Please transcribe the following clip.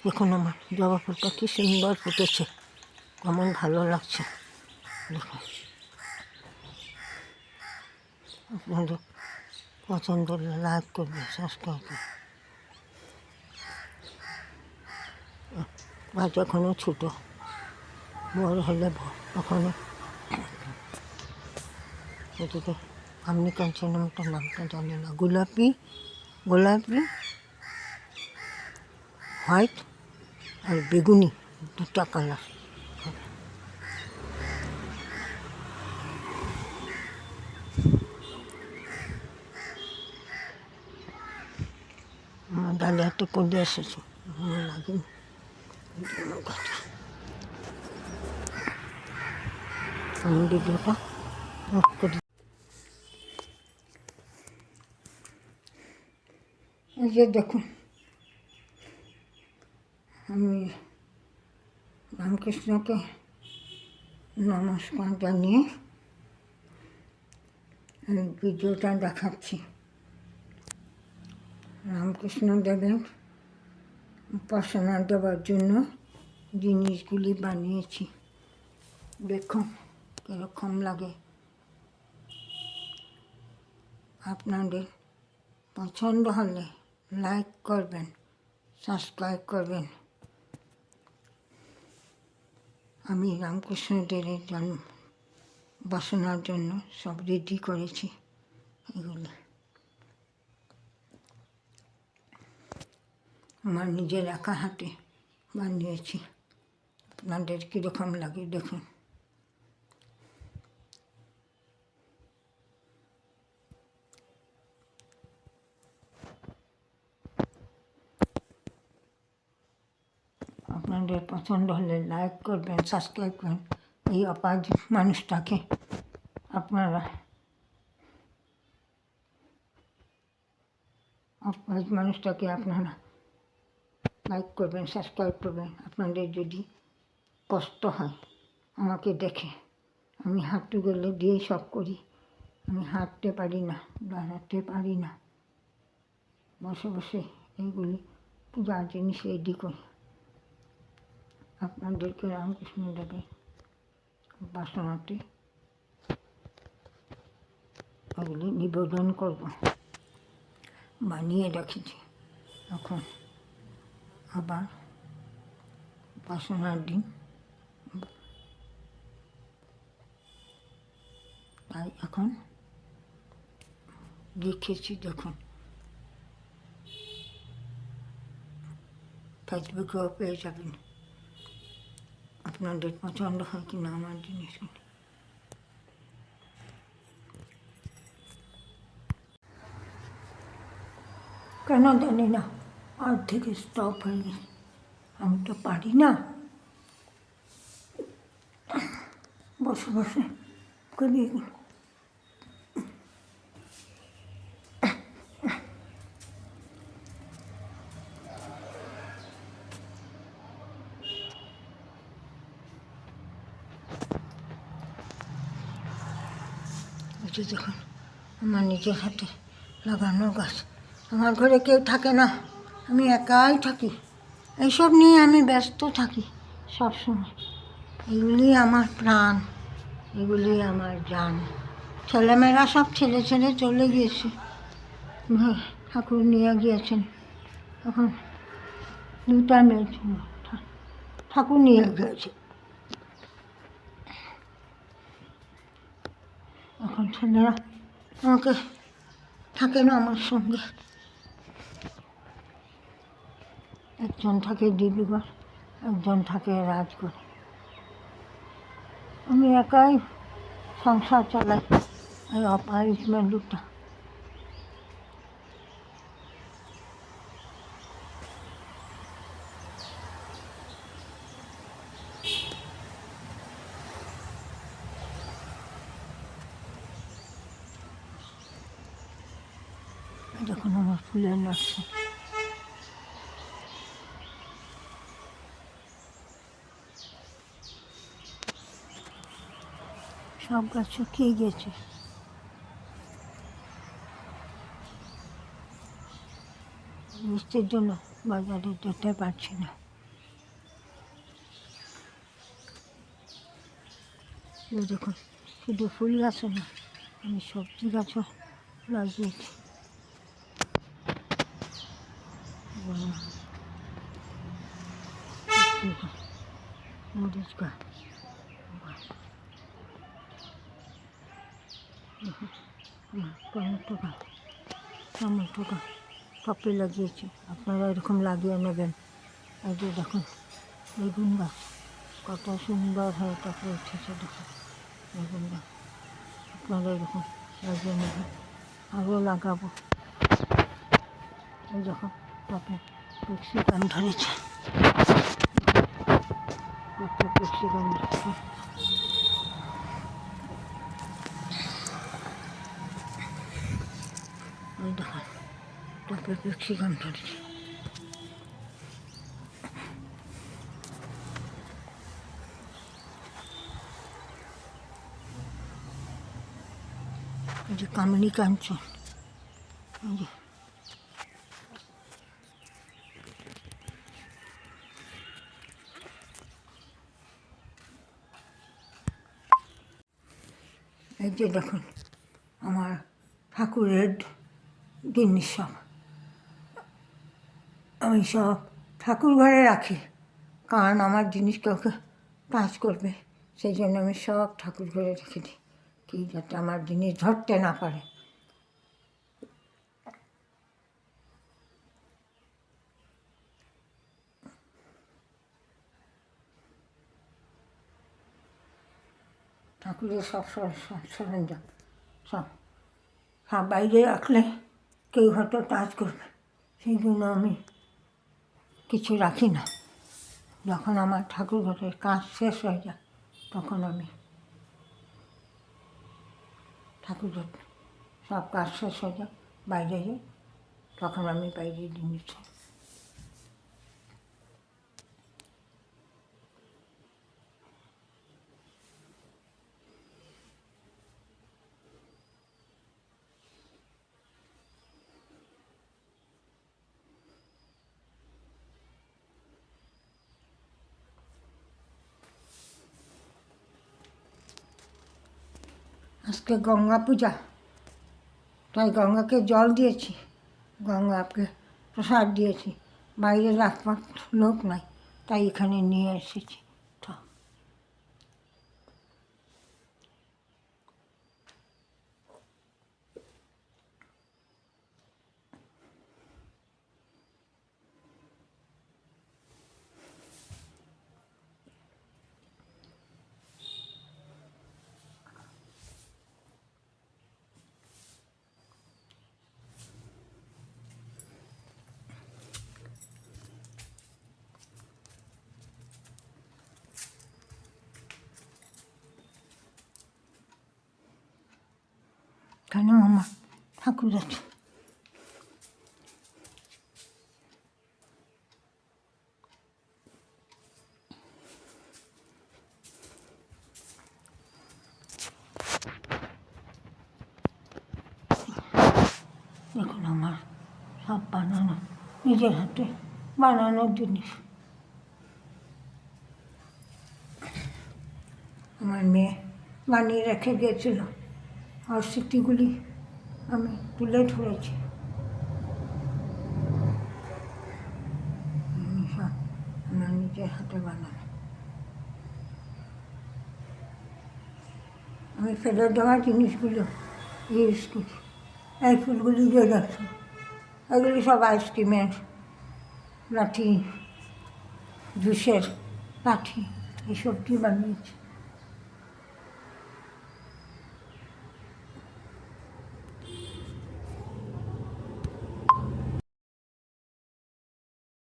দেখুন আমার জবা ফুলটা কি সুন্দর ফুটেছে, কেমন ভালো লাগছে। দেখুন আপনাদের পছন্দ হলে লাইক করবেন, সাবস্ক্রাইব করবেন। গাছ এখনও ছোটো, বড় হলে এখনও এটাকে আপনি কাঞ্চনটার নামটা জানি না, গোলাপি হোয়াইট আর বেগুনি, দুটা কালার। আমার ডালিয়াটা করে এসেছে, ভালো লাগেনি। আমি ভিডিওটা অফ করি। এই যে দেখুন, আমি রামকৃষ্ণকে নমস্কার জানিয়ে এই ভিডিওটা দেখাচ্ছি। রামকৃষ্ণ দেবের উপাসনা দেওয়ার জন্য জিনিসগুলি বানিয়েছি, দেখুন কীরকম লাগে। আপনাদের পছন্দ হলে লাইক করবেন, সাবস্ক্রাইব করবেন। আমি রামকৃষ্ণদেবের জন্ম উপাসনার জন্য সব রেডি করেছি। এগুলি আমার নিজের একা হাতে বানিয়েছি, আপনাদের কীরকম লাগে দেখুন। আপনাদের পছন্দ হলে লাইক আপনারা লাইক করবেন, সাবস্ক্রাইব করবেন। আপনাদের যদি কষ্ট হয় আমাকে দেখে, আমি হাঁটু গেলে দিয়েই সব করি। আমি হাঁটতে পারি না, দাঁড়াতে পারি না, বসে বসে এইগুলি পূজার জিনিস রেডি করি। আপনাদেরকে রামকৃষ্ণ দেবের উপাসনাতে ওগুলি নিবেদন করব, বানিয়ে রেখেছি। এখন আবার উপাসনার দিন, তাই এখন লিখেছি। দেখুন, ফেসবুকেও পেয়ে যাবেন। আপনাদের পছন্দ হয় কি না আমার জিনিসগুলি। কেন জানি না আর থেকে স্টপ হয়ে গেছে, আমি তো পারি না বসে বসে করি। দেখুন আমার নিজের হাতে লাগানো গাছ। আমার ঘরে কেউ থাকে না, আমি একাই থাকি, এইসব নিয়ে আমি ব্যস্ত থাকি সবসময়। এগুলি আমার প্রাণ, এগুলি আমার জান। ছেলেমেয়েরা সব ছেড়ে ছেড়ে চলে গিয়েছে, ঠাকুর নিয়ে গিয়েছেন। এখন দুটা মেয়ে ছিল, ঠাকুর নিয়ে গিয়েছে। এখন ছেলেরা আমাকে থাকে না আমার সঙ্গে, একজন থাকে ডিব্রুগড়, একজন থাকে রাজগড়। আমি একাই সংসার চালাই, এই অপারেশনের দুটা। যখন আমার ফুলের নার্সারি, সব গাছ শুকিয়ে গেছে। বৃষ্টির জন্য বাজারে যেতে পারছি না। এই দেখুন শুধু ফুল গাছও না, আমি সবজি গাছও লাগিয়েছি। মরিচ গাছ, টমেটো গাছ, টপে লাগিয়েছি, আপনারা এরকম লাগিয়ে নেবেন। এই যে দেখুন বেগুন গাছ কত সুন্দর হয়ে টপে উঠেছে, দেখুন বেগুন গাছ আপনারা এরকম লাগিয়ে নেবেন। আরও লাগাবো। এই যখন টপে ক্যাপসিকাম ধরেছে, ক্যাপসিকাম ধরেছে, ওই দেখুন টপে ক্যাপসিকাম ধরেছে। এই যে কামিনী কাঞ্চন, এই যে এই যে দেখুন আমার ঠাকুরের জিনিস সব আমি সব ঠাকুর ঘরে রাখি, কারণ আমার জিনিস কাউকে টাচ করবে, সেই জন্য আমি সব ঠাকুর ঘরে রেখে দিই, কি যাতে আমার জিনিস ধরতে না পারে। ঠাকুরের সব সরঞ্জাম সব সব বাইরে রাখলে কেউ হয়তো টাচ করবে, সেই জন্য আমি কিছু রাখি না। যখন আমার ঠাকুর ঘরের কাজ শেষ হয়ে যায় তখন আমি ঠাকুর ঘর সব কাজ শেষ হয়ে যায়, বাইরে যাই, তখন আমি বাইরের জিনিস আজকে গঙ্গা পূজা, তাই গঙ্গাকে জল দিয়েছি, গঙ্গাকে প্রসাদ দিয়েছি, বাইরে রাখবার লোক নাই, তাই এখানে নিয়ে এসেছি। তো এখানেও আমার ঠাকুর আছে। দেখুন আমার সব বানানো, নিজের হাতে বানানোর জিনিস। আমার মেয়ে বানিয়ে রেখে গিয়েছিল, আর স্মৃতিগুলি আমি তুলে ধরেছি। সব আমার নিজের হাতে বানানো। আমি ফেলে দেওয়া জিনিসগুলো ইউজ করি। এই ফুলগুলি যে দেখছি এগুলি সব আইসক্রিমের লাঠি, জুসের লাঠি, এইসব দিয়ে বানিয়েছি।